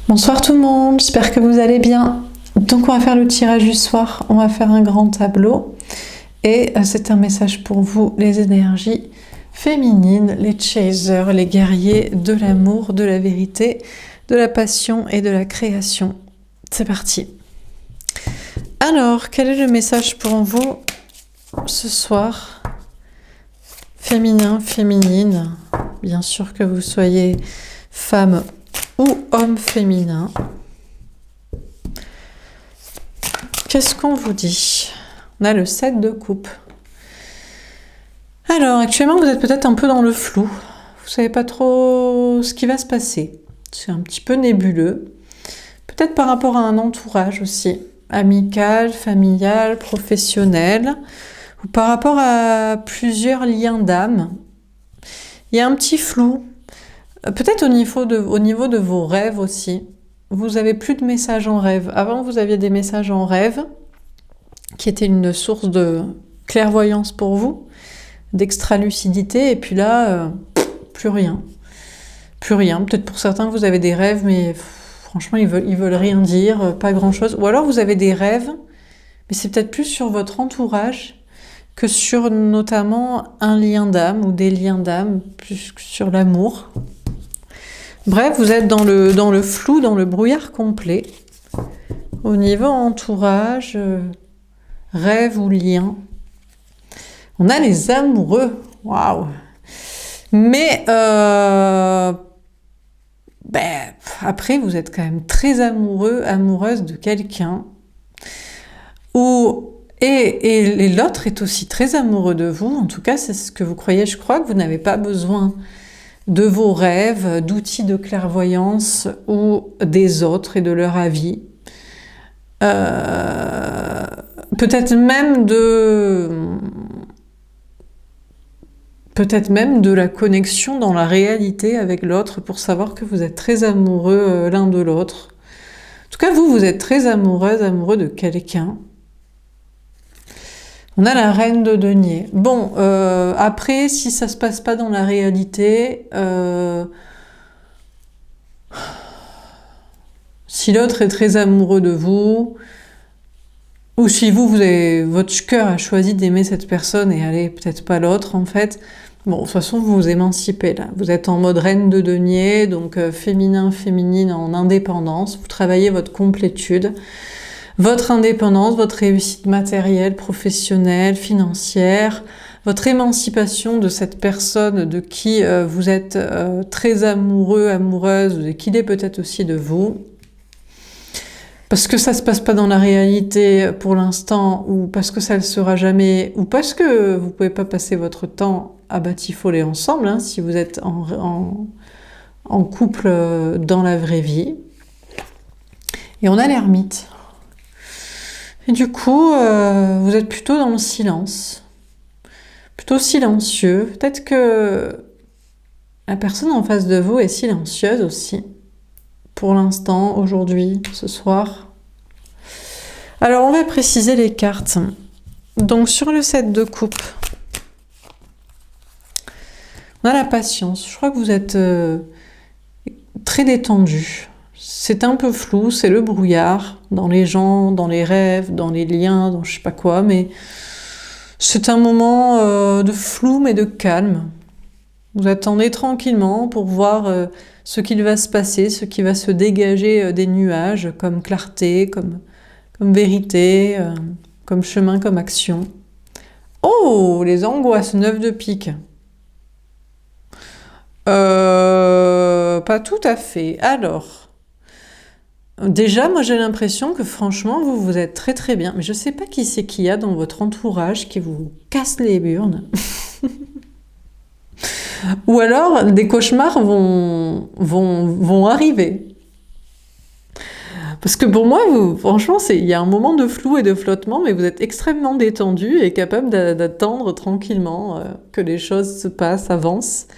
Bonsoir tout le monde, j'espère que vous allez bien. Donc on va faire le tirage du soir, on va faire un grand tableau et c'est un message pour vous, les énergies féminines, les chasers, les guerriers de l'amour, de la vérité, de la passion et de la création. C'est parti. Alors, quel est le message pour vous ce soir? Féminin, féminine, bien sûr que vous soyez femme ou homme féminin. Qu'est-ce qu'on vous dit? On a le 7 de coupe. Alors, actuellement, vous êtes peut-être un peu dans le flou. Vous savez pas trop ce qui va se passer. C'est un petit peu nébuleux. Peut-être par rapport à un entourage aussi. Amical, familial, professionnel. Ou par rapport à plusieurs liens d'âme. Il y a un petit flou. Peut-être au niveau de vos rêves aussi. Vous avez plus de messages en rêve. Avant, vous aviez des messages en rêve qui étaient une source de clairvoyance pour vous, d'extra-lucidité, et puis là, plus rien. Plus rien. Peut-être pour certains, vous avez des rêves, mais franchement, ils veulent rien dire, pas grand-chose. Ou alors, vous avez des rêves, mais c'est peut-être plus sur votre entourage que sur notamment un lien d'âme ou des liens d'âme, plus que sur l'amour. Bref, vous êtes dans le flou, dans le brouillard complet. Au niveau entourage, rêve ou lien. On a les amoureux. Waouh! Mais après, vous êtes quand même très amoureux, amoureuse de quelqu'un. Et l'autre est aussi très amoureux de vous. En tout cas, c'est ce que vous croyez. Je crois que vous n'avez pas besoin de vos rêves, d'outils de clairvoyance ou des autres et de leur avis. Peut-être même de la connexion dans la réalité avec l'autre pour savoir que vous êtes très amoureux l'un de l'autre. En tout cas, vous êtes très amoureuse, amoureux de quelqu'un. On a la reine de denier. Bon, après, si ça se passe pas dans la réalité, si l'autre est très amoureux de vous, ou si votre cœur a choisi d'aimer cette personne et allez, peut-être pas l'autre en fait, bon, de toute façon, vous vous émancipez là. Vous êtes en mode reine de denier, donc féminin, féminine en indépendance. Vous travaillez votre complétude. Votre indépendance, votre réussite matérielle, professionnelle, financière, votre émancipation de cette personne de qui vous êtes très amoureux, amoureuse, et qu'il est peut-être aussi de vous. Parce que ça se passe pas dans la réalité pour l'instant, ou parce que ça le sera jamais, ou parce que vous pouvez pas passer votre temps à batifoler ensemble, hein, si vous êtes en couple dans la vraie vie. Et on a l'ermite. Et du coup, vous êtes plutôt dans le silence, plutôt silencieux. Peut-être que la personne en face de vous est silencieuse aussi, pour l'instant, aujourd'hui, ce soir. Alors, on va préciser les cartes. Donc, sur le 7 de coupe, on a la patience. Je crois que vous êtes très détendu. C'est un peu flou, c'est le brouillard dans les gens, dans les rêves, dans les liens, dans je sais pas quoi, mais c'est un moment de flou mais de calme. Vous attendez tranquillement pour voir ce qu'il va se passer, ce qui va se dégager des nuages, comme clarté, comme vérité, comme chemin, comme action. Oh, les angoisses, 9 de pique. Pas tout à fait. Alors... Déjà, moi j'ai l'impression que franchement, vous êtes très très bien. Mais je sais pas qui c'est qu'il y a dans votre entourage qui vous casse les burnes. Ou alors, des cauchemars vont arriver. Parce que pour moi, franchement, il y a un moment de flou et de flottement, mais vous êtes extrêmement détendu et capable d'attendre tranquillement que les choses se passent, avancent.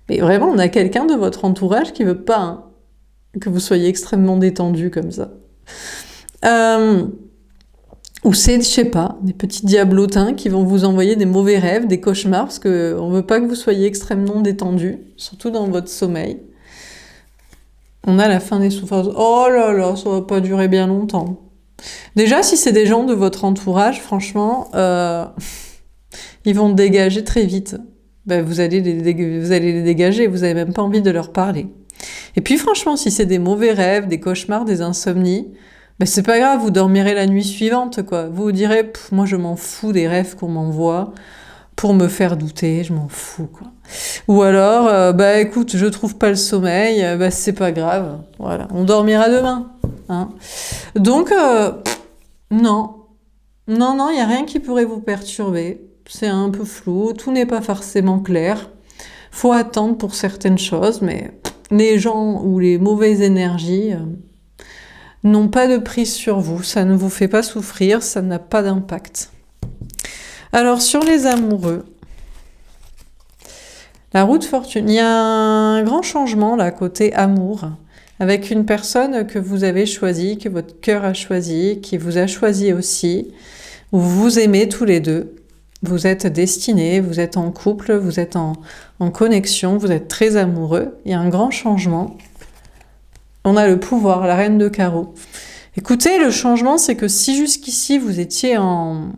Mais vraiment, on a quelqu'un de votre entourage qui veut pas... hein, que vous soyez extrêmement détendu comme ça. Ou c'est, je sais pas, des petits diablotins qui vont vous envoyer des mauvais rêves, des cauchemars, parce qu'on veut pas que vous soyez extrêmement détendu, surtout dans votre sommeil. On a la fin des souffrances. Oh là là, ça va pas durer bien longtemps. Déjà, si c'est des gens de votre entourage, franchement, ils vont dégager très vite. Ben, vous allez les dégager, vous n'avez même pas envie de leur parler. Et puis franchement, si c'est des mauvais rêves, des cauchemars, des insomnies, ben c'est pas grave, vous dormirez la nuit suivante, quoi. Vous vous direz, moi je m'en fous des rêves qu'on m'envoie pour me faire douter, je m'en fous, quoi. Ou alors, bah écoute, je trouve pas le sommeil, bah c'est pas grave, voilà, on dormira demain, hein. Donc, non, non, il n'y a rien qui pourrait vous perturber. C'est un peu flou, tout n'est pas forcément clair. Faut attendre pour certaines choses, mais les gens ou les mauvaises énergies n'ont pas de prise sur vous. Ça ne vous fait pas souffrir, ça n'a pas d'impact. Alors, sur les amoureux, la roue de fortune, il y a un grand changement là, côté amour, avec une personne que vous avez choisie, que votre cœur a choisi, qui vous a choisi aussi, où vous vous aimez tous les deux. Vous êtes destinés, vous êtes en couple, vous êtes en connexion, vous êtes très amoureux. Il y a un grand changement. On a le pouvoir, la reine de carreau. Écoutez, le changement, c'est que si jusqu'ici vous étiez en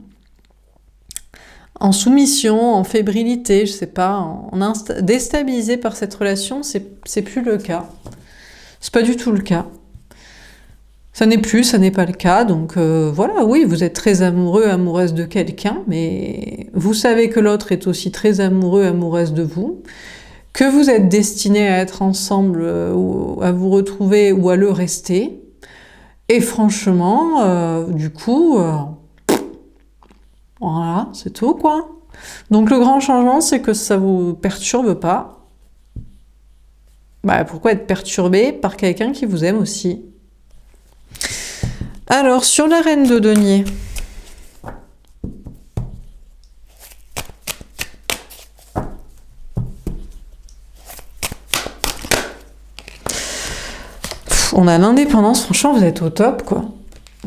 soumission, en fébrilité, je sais pas, déstabilisé par cette relation, c'est plus le cas. C'est pas du tout le cas. Ça n'est pas le cas, donc voilà, oui, vous êtes très amoureux, amoureuse de quelqu'un, mais vous savez que l'autre est aussi très amoureux, amoureuse de vous, que vous êtes destinés à être ensemble, ou à vous retrouver ou à le rester, et franchement, du coup, voilà, c'est tout, quoi. Donc le grand changement, c'est que ça vous perturbe pas. Bah, pourquoi être perturbé par quelqu'un qui vous aime aussi? Alors, sur la reine de denier, on a l'indépendance, franchement, vous êtes au top, quoi.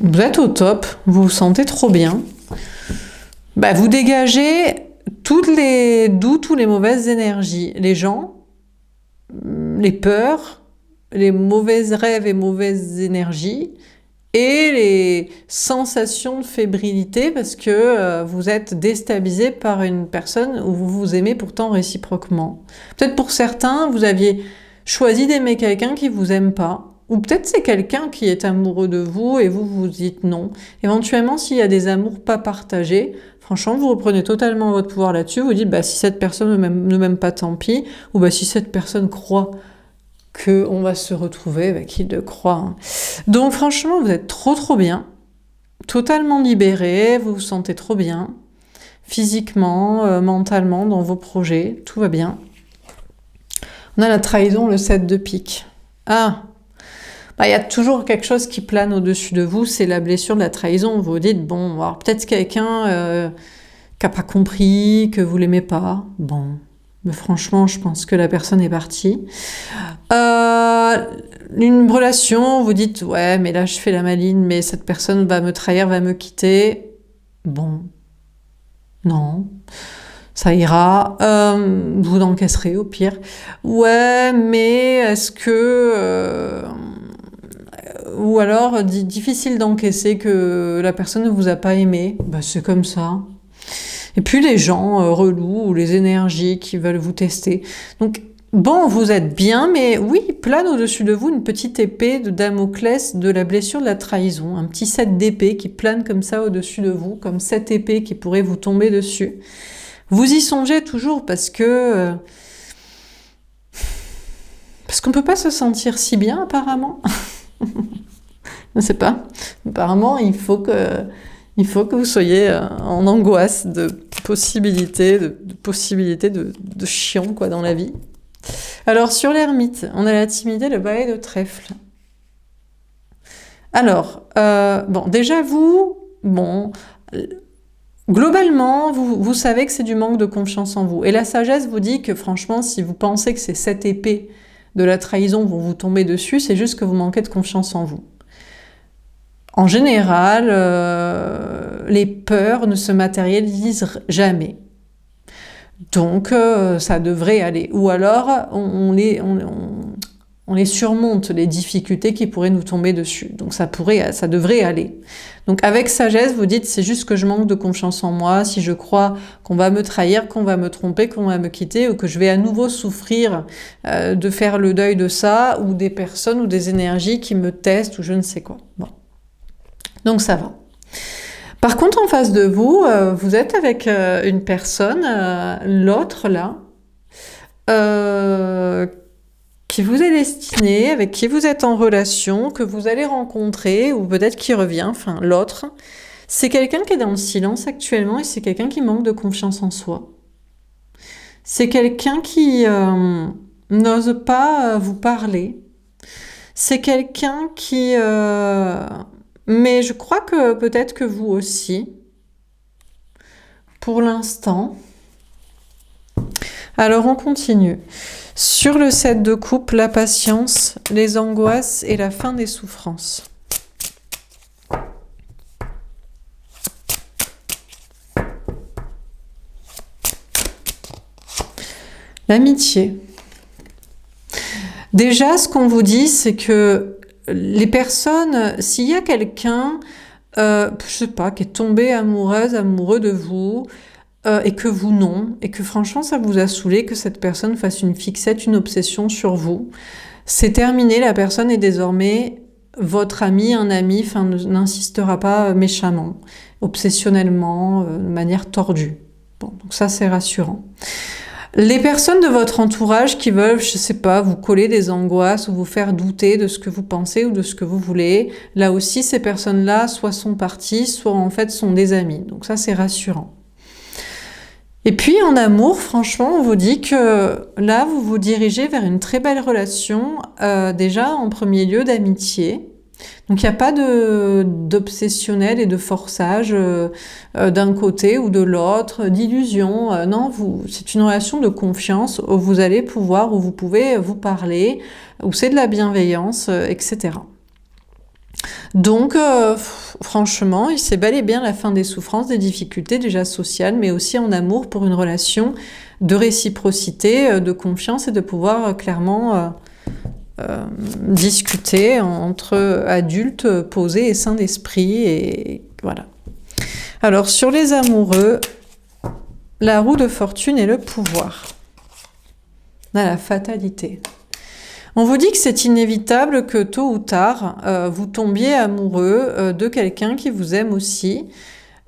Vous êtes au top, vous vous sentez trop bien. Bah, vous dégagez toutes les doutes ou les mauvaises énergies. Les gens, les peurs, les mauvais rêves et mauvaises énergies, et les sensations de fébrilité parce que vous êtes déstabilisé par une personne où vous vous aimez pourtant réciproquement. Peut-être pour certains, vous aviez choisi d'aimer quelqu'un qui vous aime pas. Ou peut-être c'est quelqu'un qui est amoureux de vous et vous vous dites non. Éventuellement, s'il y a des amours pas partagés, franchement, vous reprenez totalement votre pouvoir là-dessus. Vous dites, bah, si cette personne ne m'aime pas, tant pis. Ou bah, si cette personne croit qu'on va se retrouver, bah, qu'il le croit, hein. Donc franchement, vous êtes trop bien. Totalement libéré, vous vous sentez trop bien. Physiquement, mentalement, dans vos projets, tout va bien. On a la trahison, le 7 de pique. Ah, bah, y a toujours quelque chose qui plane au-dessus de vous, c'est la blessure de la trahison. Vous vous dites, bon, alors peut-être quelqu'un qui n'a pas compris, que vous l'aimez pas. Bon, mais franchement, je pense que la personne est partie. Une relation, vous dites, ouais, mais là, je fais la maline, mais cette personne va me trahir, va me quitter. Bon, non, ça ira. Vous encaisserez au pire. Ouais, mais est-ce que... ou alors, difficile d'encaisser que la personne ne vous a pas aimé. Bah, c'est comme ça. Et puis les gens relous ou les énergies qui veulent vous tester. Donc, bon, vous êtes bien, mais oui, plane au-dessus de vous une petite épée de Damoclès de la blessure de la trahison. Un petit 7 d'épée qui plane comme ça au-dessus de vous, comme cette épée qui pourrait vous tomber dessus. Vous y songez toujours parce qu'on peut pas se sentir si bien, apparemment. Je ne sais pas. Apparemment, il faut que vous soyez en angoisse de possibilités de chiant, quoi, dans la vie. Alors, sur l'ermite, on a la timidité, le balai de trèfle. Alors, bon, déjà vous, bon, globalement, vous savez que c'est du manque de confiance en vous. Et la sagesse vous dit que franchement, si vous pensez que c'est cette épée de la trahison vont vous tomber dessus, c'est juste que vous manquez de confiance en vous. En général, les peurs ne se matérialisent jamais. Donc, ça devrait aller. Ou alors, On les surmonte, les difficultés qui pourraient nous tomber dessus. Donc ça devrait aller. Donc avec sagesse, vous dites, c'est juste que je manque de confiance en moi, si je crois qu'on va me trahir, qu'on va me tromper, qu'on va me quitter, ou que je vais à nouveau souffrir de faire le deuil de ça, ou des personnes ou des énergies qui me testent, ou je ne sais quoi. Bon. Donc ça va. Par contre, en face de vous, vous êtes avec une personne, l'autre là, qui vous est destiné, avec qui vous êtes en relation, que vous allez rencontrer, ou peut-être qui revient, enfin l'autre, c'est quelqu'un qui est dans le silence actuellement et c'est quelqu'un qui manque de confiance en soi. C'est quelqu'un qui n'ose pas vous parler. C'est quelqu'un qui... mais je crois que peut-être que vous aussi, pour l'instant. Alors on continue. Sur le 7 de coupe, la patience, les angoisses et la fin des souffrances. L'amitié. Déjà, ce qu'on vous dit, c'est que les personnes, s'il y a quelqu'un, je sais pas, qui est tombé amoureux de vous, et que vous non, et que franchement ça vous a saoulé que cette personne fasse une fixette, une obsession sur vous. C'est terminé, la personne est désormais votre ami, un ami, enfin n'insistera pas méchamment, obsessionnellement, de manière tordue. Bon, donc ça c'est rassurant. Les personnes de votre entourage qui veulent, je sais pas, vous coller des angoisses ou vous faire douter de ce que vous pensez ou de ce que vous voulez, là aussi ces personnes-là soit sont parties, soit en fait sont des amis. Donc ça c'est rassurant. Et puis en amour, franchement, on vous dit que là, vous vous dirigez vers une très belle relation, déjà en premier lieu d'amitié. Donc il n'y a pas d'obsessionnel et de forçage d'un côté ou de l'autre, d'illusion. Non, c'est une relation de confiance où vous allez pouvoir, où vous pouvez vous parler, où c'est de la bienveillance, etc. Donc, franchement, c'est bel et bien la fin des souffrances, des difficultés déjà sociales, mais aussi en amour pour une relation de réciprocité, de confiance et de pouvoir clairement discuter entre adultes posés et sains d'esprit. Et voilà. Alors, sur les amoureux, la roue de fortune et le pouvoir. On a la fatalité. On vous dit que c'est inévitable que tôt ou tard, vous tombiez amoureux de quelqu'un qui vous aime aussi,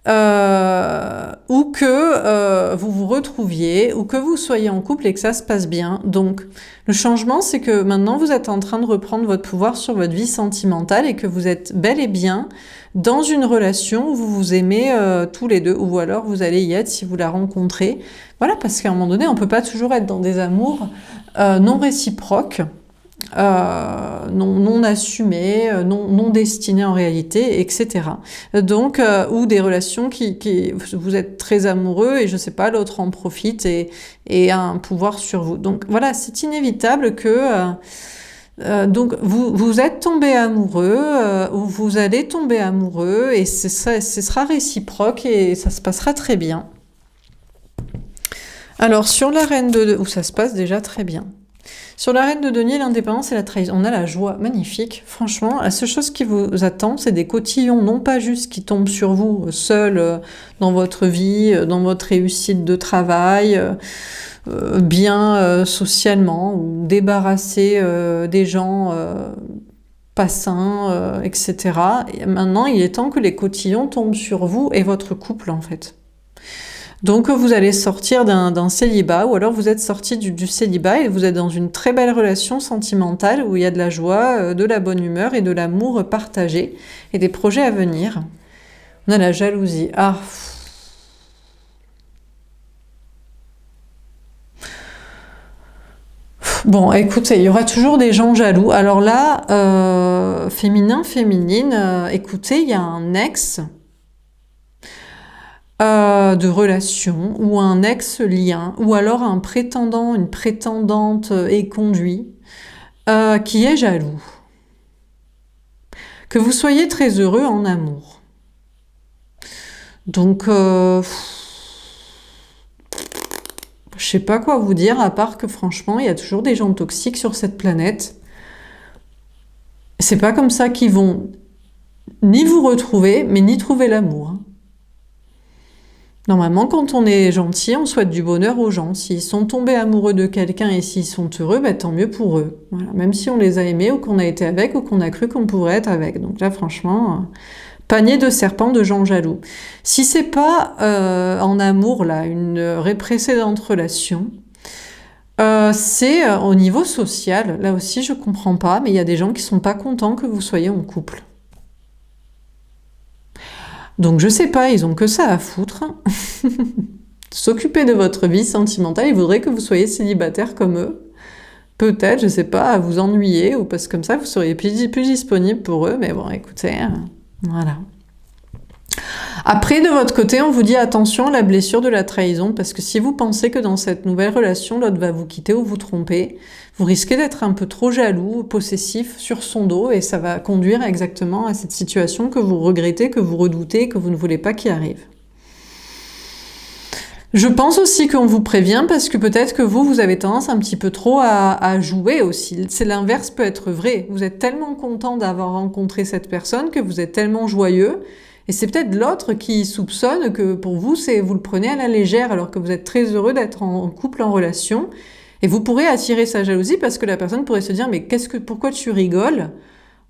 ou que vous vous retrouviez, ou que vous soyez en couple et que ça se passe bien. Donc, le changement, c'est que maintenant, vous êtes en train de reprendre votre pouvoir sur votre vie sentimentale et que vous êtes bel et bien dans une relation où vous vous aimez tous les deux, ou alors vous allez y être si vous la rencontrez. Voilà, parce qu'à un moment donné, on peut pas toujours être dans des amours non réciproques, non assumées, non destinées en réalité, etc. Donc, ou des relations qui vous êtes très amoureux et je sais pas, l'autre en profite et a un pouvoir sur vous. Donc voilà, c'est inévitable que donc vous êtes tombé amoureux, ou vous allez tomber amoureux et ce sera réciproque et ça se passera très bien. Alors sur la reine de... où ça se passe déjà très bien. Sur la reine de denier, l'indépendance et la trahison, on a la joie, magnifique. Franchement, la seule chose qui vous attend, c'est des cotillons, non pas juste qui tombent sur vous, seuls dans votre vie, dans votre réussite de travail, bien socialement, ou débarrasser des gens pas sains, etc. Et maintenant, il est temps que les cotillons tombent sur vous et votre couple, en fait. Donc vous allez sortir d'un célibat, ou alors vous êtes sorti du célibat et vous êtes dans une très belle relation sentimentale où il y a de la joie, de la bonne humeur et de l'amour partagé et des projets à venir. On a la jalousie. Ah. Bon, écoutez, il y aura toujours des gens jaloux. Alors là, féminin, féminine, écoutez, il y a un ex de relation, ou un ex-lien, ou alors un prétendant, une prétendante éconduit, qui est jaloux. Que vous soyez très heureux en amour. Donc, je sais pas quoi vous dire, à part que franchement, il y a toujours des gens toxiques sur cette planète. C'est pas comme ça qu'ils vont ni vous retrouver, mais ni trouver l'amour. Normalement, quand on est gentil, on souhaite du bonheur aux gens. S'ils sont tombés amoureux de quelqu'un et s'ils sont heureux, bah, tant mieux pour eux. Voilà. Même si on les a aimés ou qu'on a été avec ou qu'on a cru qu'on pourrait être avec. Donc là, franchement, panier de serpents de gens jaloux. Si c'est pas en amour, là, une précédente relation, c'est au niveau social. Là aussi, je comprends pas, mais il y a des gens qui sont pas contents que vous soyez en couple. Donc je sais pas, ils ont que ça à foutre. S'occuper de votre vie sentimentale, ils voudraient que vous soyez célibataire comme eux. Peut-être, je sais pas, à vous ennuyer, ou parce que comme ça vous seriez plus disponible pour eux, mais bon, écoutez, voilà. Après, de votre côté, on vous dit attention à la blessure de la trahison, parce que si vous pensez que dans cette nouvelle relation, l'autre va vous quitter ou vous tromper, vous risquez d'être un peu trop jaloux, possessif sur son dos, et ça va conduire exactement à cette situation que vous regrettez, que vous redoutez, que vous ne voulez pas qu'il arrive. Je pense aussi qu'on vous prévient parce que peut-être que vous avez tendance un petit peu trop à jouer aussi. C'est l'inverse peut être vrai. Vous êtes tellement content d'avoir rencontré cette personne que vous êtes tellement joyeux. Et c'est peut-être l'autre qui soupçonne que pour vous, vous le prenez à la légère alors que vous êtes très heureux d'être en couple, en relation. Et vous pourrez attirer sa jalousie parce que la personne pourrait se dire « Mais pourquoi tu rigoles ?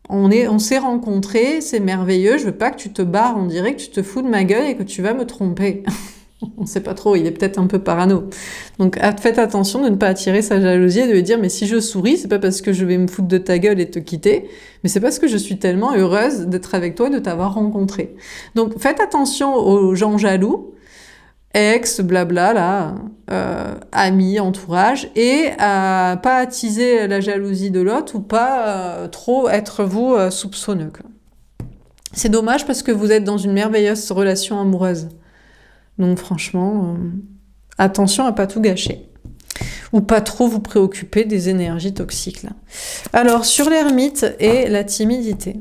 On s'est rencontrés, c'est merveilleux, je veux pas que tu te barres, on dirait que tu te fous de ma gueule et que tu vas me tromper. » On sait pas trop, il est peut-être un peu parano. Donc faites attention de ne pas attirer sa jalousie et de lui dire « Mais si je souris, c'est pas parce que je vais me foutre de ta gueule et te quitter, mais c'est parce que je suis tellement heureuse d'être avec toi et de t'avoir rencontré. » Donc faites attention aux gens jaloux, ex, blabla, là, amis, entourage, et à pas attiser la jalousie de l'autre ou pas trop être vous soupçonneux. C'est dommage parce que vous êtes dans une merveilleuse relation amoureuse. Donc franchement, attention à pas tout gâcher. Ou pas trop vous préoccuper des énergies toxiques. Là. Alors, sur l'ermite et la timidité.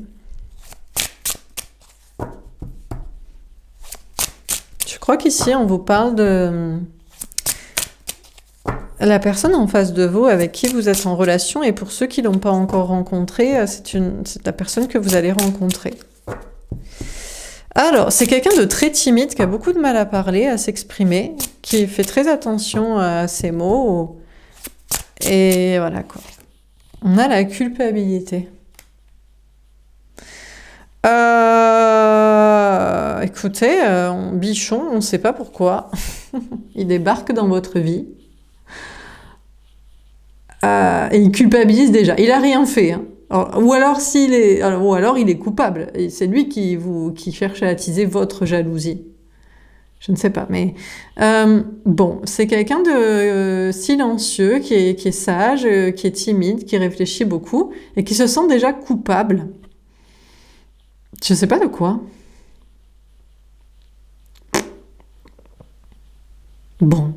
Je crois qu'ici, on vous parle de la personne en face de vous avec qui vous êtes en relation. Et pour ceux qui ne l'ont pas encore rencontré, c'est la personne que vous allez rencontrer. Alors, c'est quelqu'un de très timide, qui a beaucoup de mal à parler, à s'exprimer, qui fait très attention à ses mots. Et voilà, quoi. On a la culpabilité. Écoutez, Bichon, on ne sait pas pourquoi. Il débarque dans votre vie. Et il culpabilise déjà. Il n'a rien fait, hein. Ou alors il est coupable. Et c'est lui qui cherche à attiser votre jalousie. Je ne sais pas, mais bon, c'est quelqu'un de silencieux, qui est sage, qui est timide, qui réfléchit beaucoup et qui se sent déjà coupable. Je ne sais pas de quoi. Bon.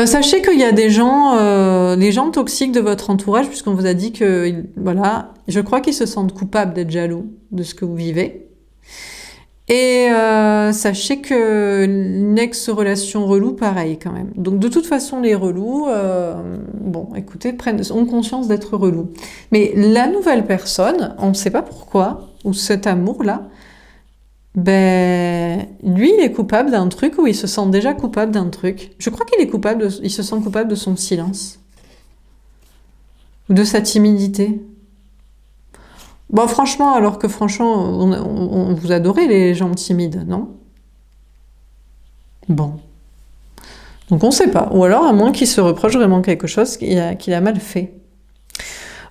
Sachez qu'il y a des gens, les gens toxiques de votre entourage, puisqu'on vous a dit que, voilà, je crois qu'ils se sentent coupables d'être jaloux de ce que vous vivez. Et sachez que une ex-relation relou, pareil quand même. Donc de toute façon, les relous, bon, écoutez, ont conscience d'être relous. Mais la nouvelle personne, on ne sait pas pourquoi, ou cet amour-là, ben, lui, il est coupable d'un truc ou il se sent déjà coupable d'un truc. Je crois qu'il est coupable, il se sent coupable de son silence. Ou de sa timidité. Bon, franchement, alors que franchement, on vous adorez les gens timides, non? Bon. Donc on sait pas. Ou alors, à moins qu'il se reproche vraiment quelque chose qu'il a mal fait.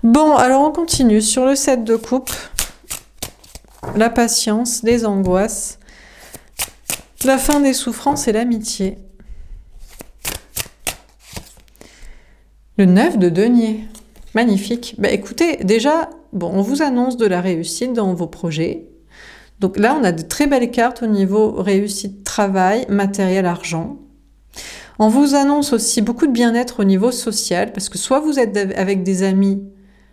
Bon, alors on continue. Sur le 7 de coupe, la patience, les angoisses, la fin des souffrances et l'amitié. Le 9 de denier. Magnifique. Ben, écoutez, déjà, bon, on vous annonce de la réussite dans vos projets. Donc là, on a de très belles cartes au niveau réussite, travail, matériel, argent. On vous annonce aussi beaucoup de bien-être au niveau social, parce que soit vous êtes avec des amis,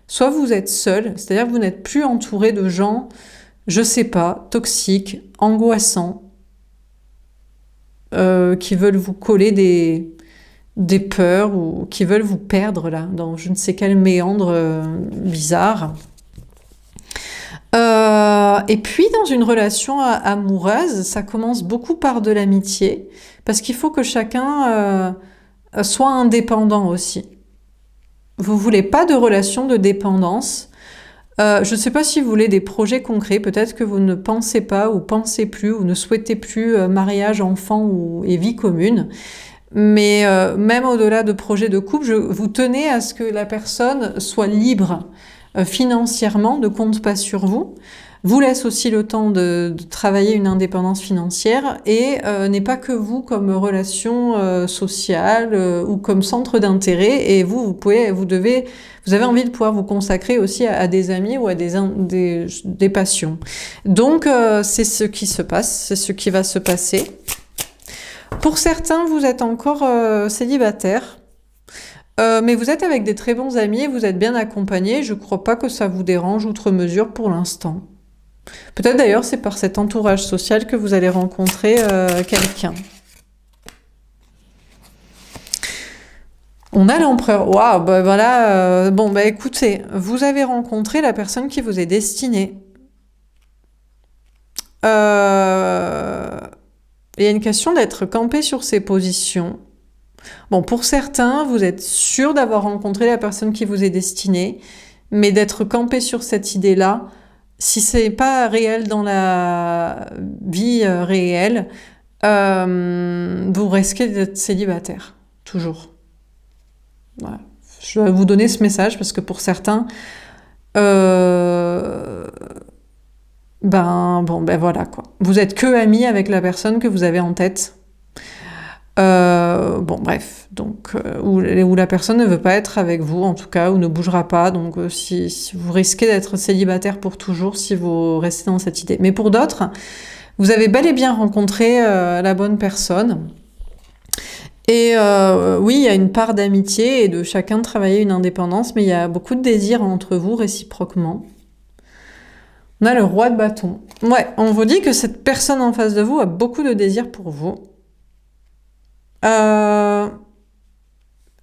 soit vous êtes seul, c'est-à-dire que vous n'êtes plus entouré de gens, je sais pas, toxiques, angoissants, qui veulent vous coller des peurs ou qui veulent vous perdre là, dans je ne sais quel méandre bizarre. Et puis, dans une relation amoureuse, ça commence beaucoup par de l'amitié, parce qu'il faut que chacun soit indépendant aussi. Vous voulez pas de relation de dépendance. Je ne sais pas si vous voulez des projets concrets, peut-être que vous ne pensez pas ou pensez plus ou ne souhaitez plus mariage, enfant et vie commune. Mais même au-delà de projets de couple, vous tenez à ce que la personne soit libre financièrement, ne compte pas sur vous, vous laisse aussi le temps de travailler une indépendance financière et n'est pas que vous comme relation sociale ou comme centre d'intérêt. Et vous avez envie de pouvoir vous consacrer aussi à des amis ou à des passions. Donc c'est ce qui se passe, c'est ce qui va se passer. Pour certains, vous êtes encore célibataire, mais vous êtes avec des très bons amis, vous êtes bien accompagnés. Je ne crois pas que ça vous dérange outre mesure pour l'instant. Peut-être d'ailleurs c'est par cet entourage social que vous allez rencontrer quelqu'un. On a l'empereur. Waouh, bah voilà. Bon, bah écoutez, vous avez rencontré la personne qui vous est destinée. Il y a une question d'être campé sur ses positions. Bon, pour certains, vous êtes sûr d'avoir rencontré la personne qui vous est destinée, mais d'être campé sur cette idée-là, si c'est pas réel dans la vie réelle, vous risquez d'être célibataire, toujours. Voilà. Je vais vous donner ce message parce que pour certains, ben voilà quoi. Vous êtes que amis avec la personne que vous avez en tête. Bon bref, donc où la personne ne veut pas être avec vous en tout cas, ou ne bougera pas, donc si vous risquez d'être célibataire pour toujours si vous restez dans cette idée. Mais pour d'autres, vous avez bel et bien rencontré la bonne personne, et oui, il y a une part d'amitié et de chacun de travailler une indépendance, mais il y a beaucoup de désir entre vous réciproquement. On a le roi de bâton. Ouais, on vous dit que cette personne en face de vous a beaucoup de désir pour vous.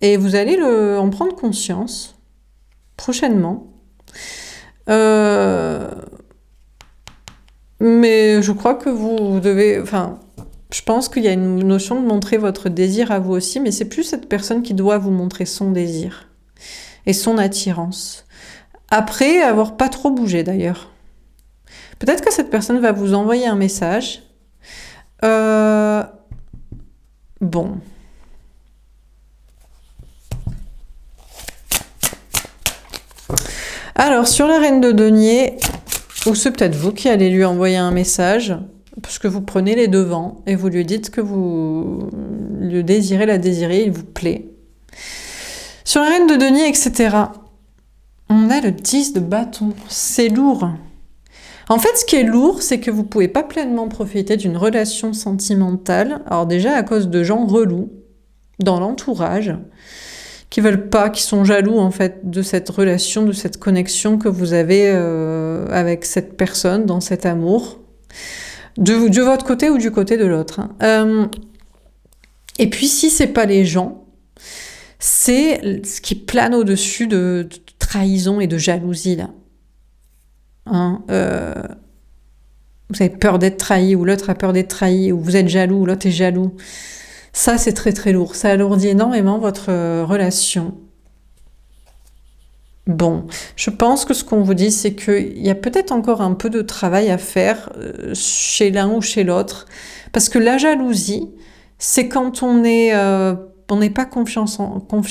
Et vous allez en prendre conscience prochainement. Mais je crois que vous devez... Enfin, je pense qu'il y a une notion de montrer votre désir à vous aussi, mais c'est plus cette personne qui doit vous montrer son désir et son attirance. Après avoir pas trop bougé d'ailleurs. Peut-être que cette personne va vous envoyer un message. Bon. Alors, sur la reine de denier, ou c'est peut-être vous qui allez lui envoyer un message, parce que vous prenez les devants et vous lui dites que vous le désirez, la désirez, il vous plaît. Sur la reine de denier, etc., on a le 10 de bâton. C'est lourd. En fait, ce qui est lourd, c'est que vous ne pouvez pas pleinement profiter d'une relation sentimentale. Alors déjà, à cause de gens relous dans l'entourage, qui veulent pas, qui sont jaloux en fait de cette relation, de cette connexion que vous avez avec cette personne, dans cet amour, de votre côté ou du côté de l'autre. Et puis, si c'est pas les gens, c'est ce qui plane au-dessus de trahison et de jalousie là. Vous avez peur d'être trahi, ou l'autre a peur d'être trahi, ou vous êtes jaloux, ou l'autre est jaloux. Ça, c'est très très lourd. Ça alourdit énormément votre relation. Bon, je pense que ce qu'on vous dit, c'est qu'il y a peut-être encore un peu de travail à faire chez l'un ou chez l'autre. Parce que la jalousie, c'est quand on n'est pas confiant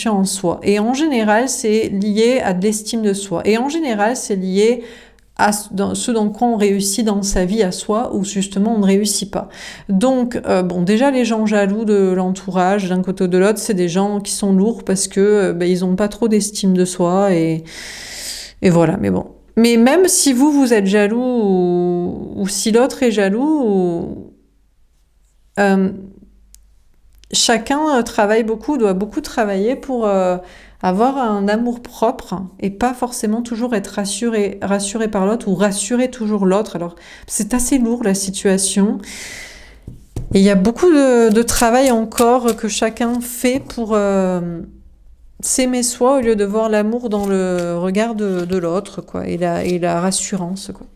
en soi. Et en général, c'est lié à de l'estime de soi. Et en général, c'est lié à ce dans quoi on réussit dans sa vie à soi, ou justement on ne réussit pas. Donc, bon, déjà les gens jaloux de l'entourage, d'un côté ou de l'autre, c'est des gens qui sont lourds parce que ils n'ont pas trop d'estime de soi, et voilà, mais bon. Mais même si vous êtes jaloux, ou si l'autre est jaloux, chacun travaille beaucoup, doit beaucoup travailler pour avoir un amour propre et pas forcément toujours être rassuré par l'autre, ou rassurer toujours l'autre. Alors, c'est assez lourd la situation. Et il y a beaucoup de travail encore que chacun fait pour s'aimer soi au lieu de voir l'amour dans le regard de l'autre, quoi, et la rassurance, quoi.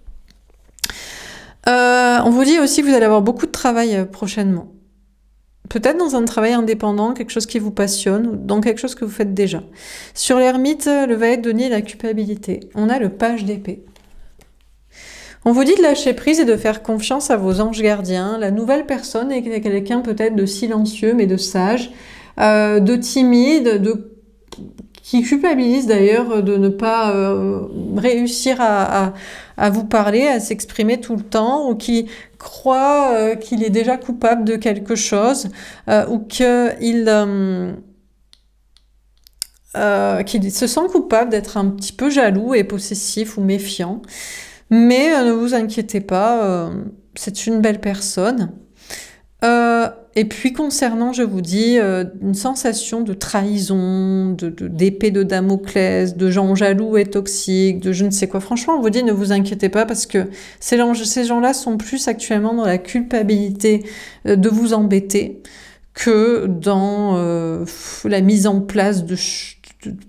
On vous dit aussi que vous allez avoir beaucoup de travail prochainement. Peut-être dans un travail indépendant, quelque chose qui vous passionne, ou dans quelque chose que vous faites déjà. Sur l'ermite, le valet de denier et la culpabilité. On a le page d'épée. On vous dit de lâcher prise et de faire confiance à vos anges gardiens. La nouvelle personne est quelqu'un peut-être de silencieux, mais de sage, de timide, qui culpabilise d'ailleurs de ne pas réussir à vous parler, à s'exprimer tout le temps, ou qui croit qu'il est déjà coupable de quelque chose, ou qu'il se sent coupable d'être un petit peu jaloux et possessif ou méfiant. Mais ne vous inquiétez pas, c'est une belle personne. Et puis concernant, je vous dis, une sensation de trahison, d'épée de Damoclès, de gens jaloux et toxiques, de je ne sais quoi. Franchement, on vous dit, ne vous inquiétez pas parce que ces gens-là sont plus actuellement dans la culpabilité de vous embêter que dans la mise en place de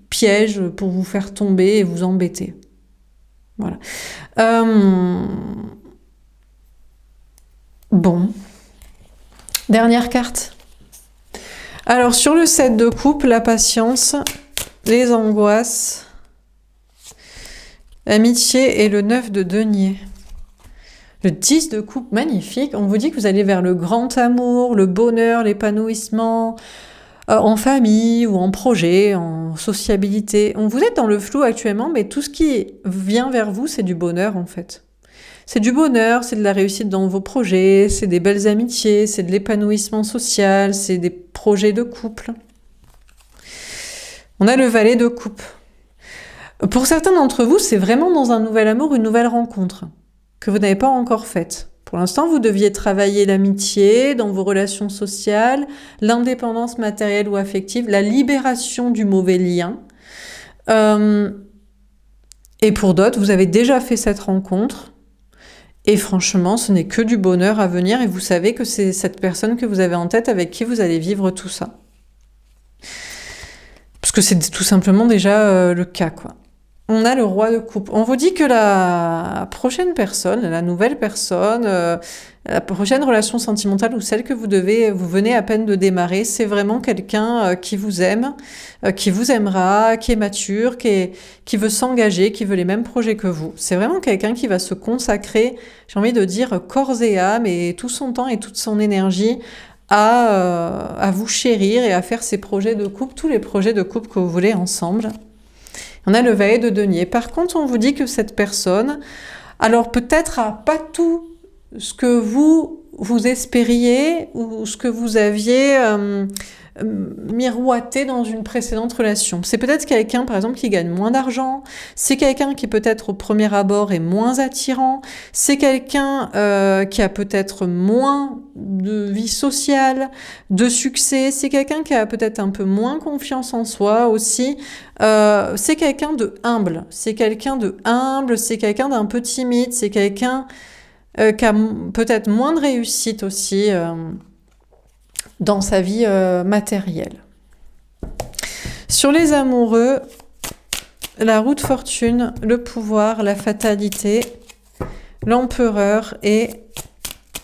pièges pour vous faire tomber et vous embêter. Voilà. Bon. Dernière carte. Alors, sur le 7 de coupe, la patience, les angoisses, l'amitié et le 9 de denier. Le 10 de coupe, magnifique. On vous dit que vous allez vers le grand amour, le bonheur, l'épanouissement, en famille ou en projet, en sociabilité. Vous êtes dans le flou actuellement, mais tout ce qui vient vers vous, c'est du bonheur en fait. C'est du bonheur, c'est de la réussite dans vos projets, c'est des belles amitiés, c'est de l'épanouissement social, c'est des projets de couple. On a le valet de coupe. Pour certains d'entre vous, c'est vraiment dans un nouvel amour, une nouvelle rencontre que vous n'avez pas encore faite. Pour l'instant, vous deviez travailler l'amitié dans vos relations sociales, l'indépendance matérielle ou affective, la libération du mauvais lien. Et pour d'autres, vous avez déjà fait cette rencontre. Et franchement, ce n'est que du bonheur à venir et vous savez que c'est cette personne que vous avez en tête avec qui vous allez vivre tout ça. Parce que c'est tout simplement déjà le cas, quoi. On a le roi de coupe. On vous dit que la prochaine personne, la nouvelle personne, la prochaine relation sentimentale ou celle que vous venez à peine de démarrer, c'est vraiment quelqu'un qui vous aime, qui vous aimera, qui est mature, qui veut s'engager, qui veut les mêmes projets que vous. C'est vraiment quelqu'un qui va se consacrer, j'ai envie de dire, corps et âme et tout son temps et toute son énergie à vous chérir et à faire ses projets de couple, tous les projets de couple que vous voulez ensemble. On a le valet de denier. Par contre, on vous dit que cette personne, alors peut-être a pas tout ce que vous espériez ou ce que vous aviez miroité dans une précédente relation. C'est peut-être quelqu'un, par exemple, qui gagne moins d'argent. C'est quelqu'un qui peut-être au premier abord est moins attirant. C'est quelqu'un qui a peut-être moins de vie sociale, de succès. C'est quelqu'un qui a peut-être un peu moins confiance en soi aussi. C'est quelqu'un de humble. C'est quelqu'un d'un peu timide. C'est quelqu'un qui a peut-être moins de réussite aussi dans sa vie matérielle. Sur les amoureux, la roue de fortune, le pouvoir, la fatalité, l'empereur et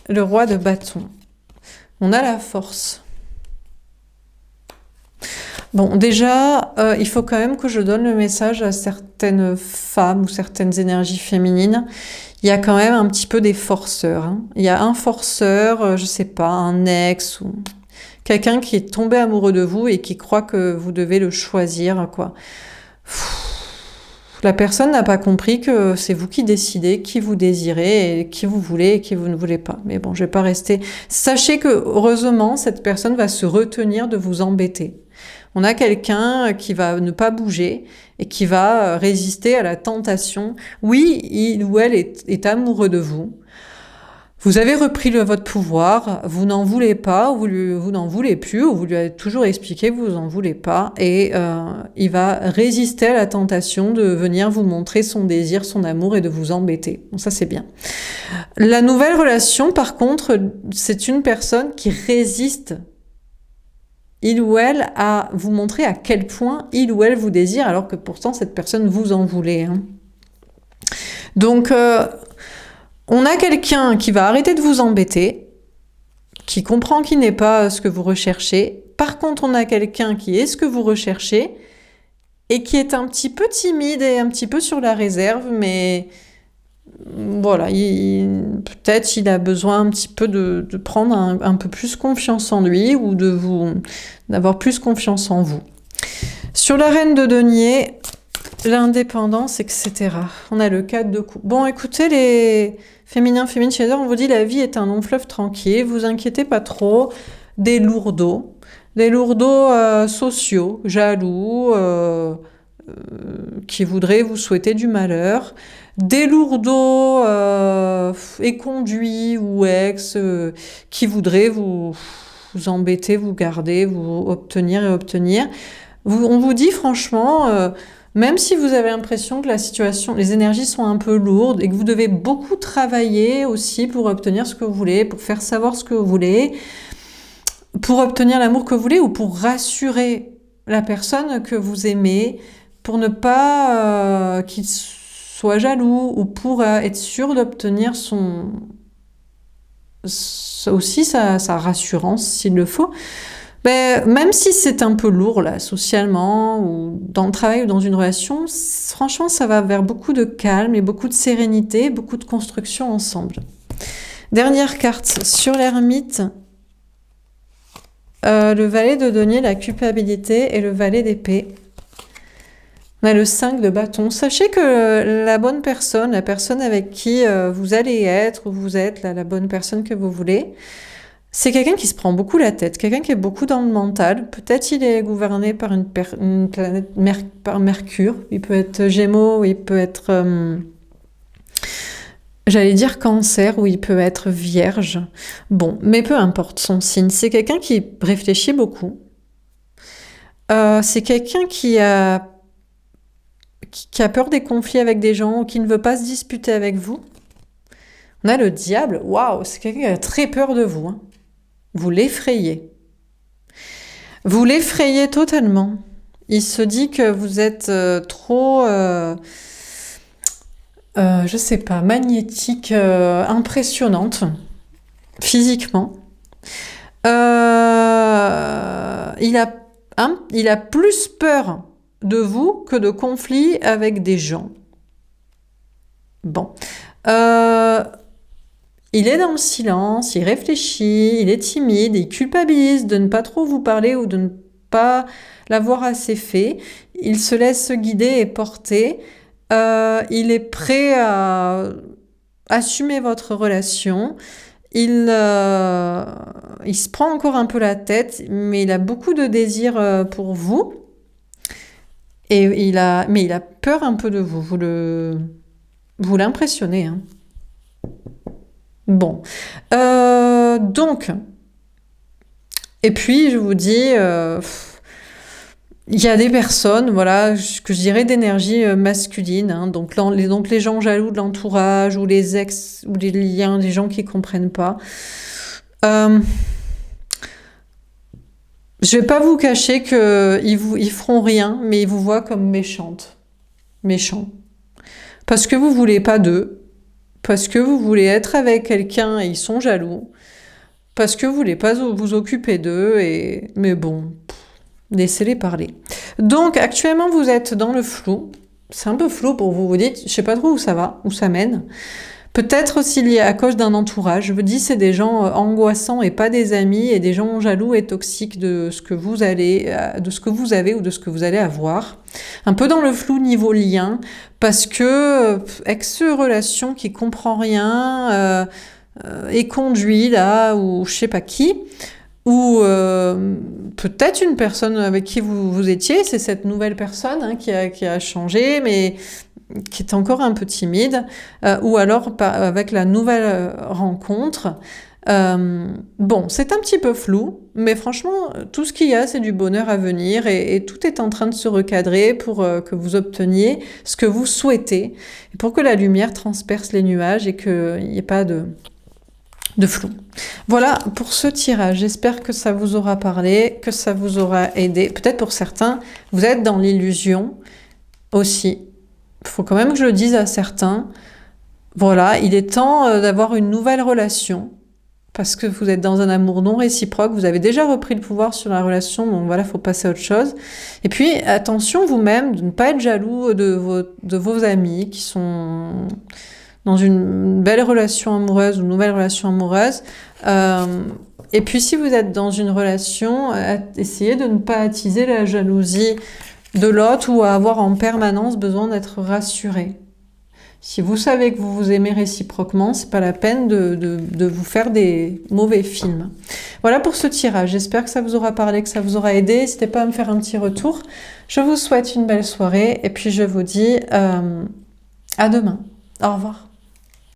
le roi de bâton. On a la force. Bon, déjà, il faut quand même que je donne le message à certaines femmes ou certaines énergies féminines. Il y a quand même un petit peu des forceurs. Hein. Il y a un forceur, je sais pas, un ex ou quelqu'un qui est tombé amoureux de vous et qui croit que vous devez le choisir, quoi. La personne n'a pas compris que c'est vous qui décidez qui vous désirez et qui vous voulez et qui vous ne voulez pas. Mais bon, je vais pas rester. Sachez que, heureusement, cette personne va se retenir de vous embêter. On a quelqu'un qui va ne pas bouger et qui va résister à la tentation. Oui, il ou elle est amoureux de vous. Vous avez repris votre pouvoir, vous n'en voulez pas, vous n'en voulez plus, ou vous lui avez toujours expliqué que vous n'en voulez pas, et il va résister à la tentation de venir vous montrer son désir, son amour, et de vous embêter. Bon, ça c'est bien. La nouvelle relation, par contre, c'est une personne qui résiste, il ou elle, à vous montrer à quel point il ou elle vous désire, alors que pourtant cette personne vous en voulait. Hein. Donc, On a quelqu'un qui va arrêter de vous embêter, qui comprend qu'il n'est pas ce que vous recherchez. Par contre, on a quelqu'un qui est ce que vous recherchez et qui est un petit peu timide et un petit peu sur la réserve, mais voilà, peut-être il a besoin un petit peu de prendre un peu plus confiance en lui ou d'avoir plus confiance en vous. Sur la reine de denier, l'indépendance, etc. On a le 4 de coupe. Bon, écoutez, les féminins, féminines, on vous dit la vie est un long fleuve tranquille, vous inquiétez pas trop des lourdeaux sociaux, jaloux, qui voudraient vous souhaiter du malheur, des lourdeaux éconduits ou ex qui voudraient vous embêter, vous garder, vous obtenir et obtenir. On vous dit franchement, même si vous avez l'impression que la situation, les énergies sont un peu lourdes et que vous devez beaucoup travailler aussi pour obtenir ce que vous voulez, pour faire savoir ce que vous voulez, pour obtenir l'amour que vous voulez ou pour rassurer la personne que vous aimez, pour ne pas qu'il soit jaloux ou pour être sûr d'obtenir aussi sa rassurance s'il le faut. Même si c'est un peu lourd là, socialement, ou dans le travail ou dans une relation, franchement, ça va vers beaucoup de calme et beaucoup de sérénité, beaucoup de construction ensemble. Dernière carte, sur l'ermite, le valet de denier, la culpabilité, et le valet d'épée. On a le 5 de bâton. Sachez que la bonne personne, la personne avec qui vous allez être, ou vous êtes, la bonne personne que vous voulez, c'est quelqu'un qui se prend beaucoup la tête, quelqu'un qui est beaucoup dans le mental. Peut-être il est gouverné par une planète, par Mercure. Il peut être Gémeaux, il peut être, j'allais dire Cancer, ou il peut être Vierge. Bon, mais peu importe son signe. C'est quelqu'un qui réfléchit beaucoup. C'est quelqu'un qui a peur des conflits avec des gens, ou qui ne veut pas se disputer avec vous. On a le diable. Waouh, c'est quelqu'un qui a très peur de vous, hein. Vous l'effrayez. Vous l'effrayez totalement. Il se dit que vous êtes trop, je sais pas, magnétique, impressionnante, physiquement. Il a plus peur de vous que de conflits avec des gens. Bon. Il est dans le silence, il réfléchit, il est timide, il culpabilise de ne pas trop vous parler ou de ne pas l'avoir assez fait. Il se laisse guider et porter. Il est prêt à assumer votre relation. Il se prend encore un peu la tête, mais il a beaucoup de désir pour vous. Et il a peur un peu de vous. Vous l'impressionnez, hein. Bon, donc, et puis je vous dis, il y a des personnes, voilà, que je dirais d'énergie masculine, hein, donc les gens jaloux de l'entourage, ou les ex, ou les liens, des gens qui comprennent pas. Je vais pas vous cacher qu'ils feront rien, mais ils vous voient comme méchants, parce que vous voulez pas d'eux. Parce que vous voulez être avec quelqu'un et ils sont jaloux. Parce que vous voulez pas vous occuper d'eux. Mais bon, laissez-les parler. Donc, actuellement, vous êtes dans le flou. C'est un peu flou pour vous. Vous dites, je sais pas trop où ça va, où ça mène. Peut-être aussi lié à cause d'un entourage. Je vous dis, c'est des gens angoissants et pas des amis, et des gens jaloux et toxiques de ce que vous avez ou de ce que vous allez avoir. Un peu dans le flou niveau lien, parce que ex-relation qui comprend rien, est conduit là, ou je sais pas qui, ou peut-être une personne avec qui vous étiez, c'est cette nouvelle personne, hein, qui a changé, mais qui est encore un peu timide, ou alors avec la nouvelle rencontre. Bon, c'est un petit peu flou, mais franchement, tout ce qu'il y a, c'est du bonheur à venir, et tout est en train de se recadrer pour que vous obteniez ce que vous souhaitez, et pour que la lumière transperce les nuages et qu'il n'y ait pas de flou. Voilà pour ce tirage. J'espère que ça vous aura parlé, que ça vous aura aidé. Peut-être pour certains, vous êtes dans l'illusion aussi. Il faut quand même que je le dise à certains. Voilà, il est temps d'avoir une nouvelle relation parce que vous êtes dans un amour non réciproque, vous avez déjà repris le pouvoir sur la relation, donc voilà, faut passer à autre chose. Et puis, attention vous-même de ne pas être jaloux de vos amis qui sont dans une belle relation amoureuse ou une nouvelle relation amoureuse. Et puis, si vous êtes dans une relation, essayez de ne pas attiser la jalousie de l'autre ou à avoir en permanence besoin d'être rassuré. Si vous savez que vous vous aimez réciproquement, c'est pas la peine de vous faire des mauvais films. Voilà pour ce tirage. J'espère que ça vous aura parlé, que ça vous aura aidé. N'hésitez pas à me faire un petit retour. Je vous souhaite une belle soirée et puis je vous dis à demain. Au revoir.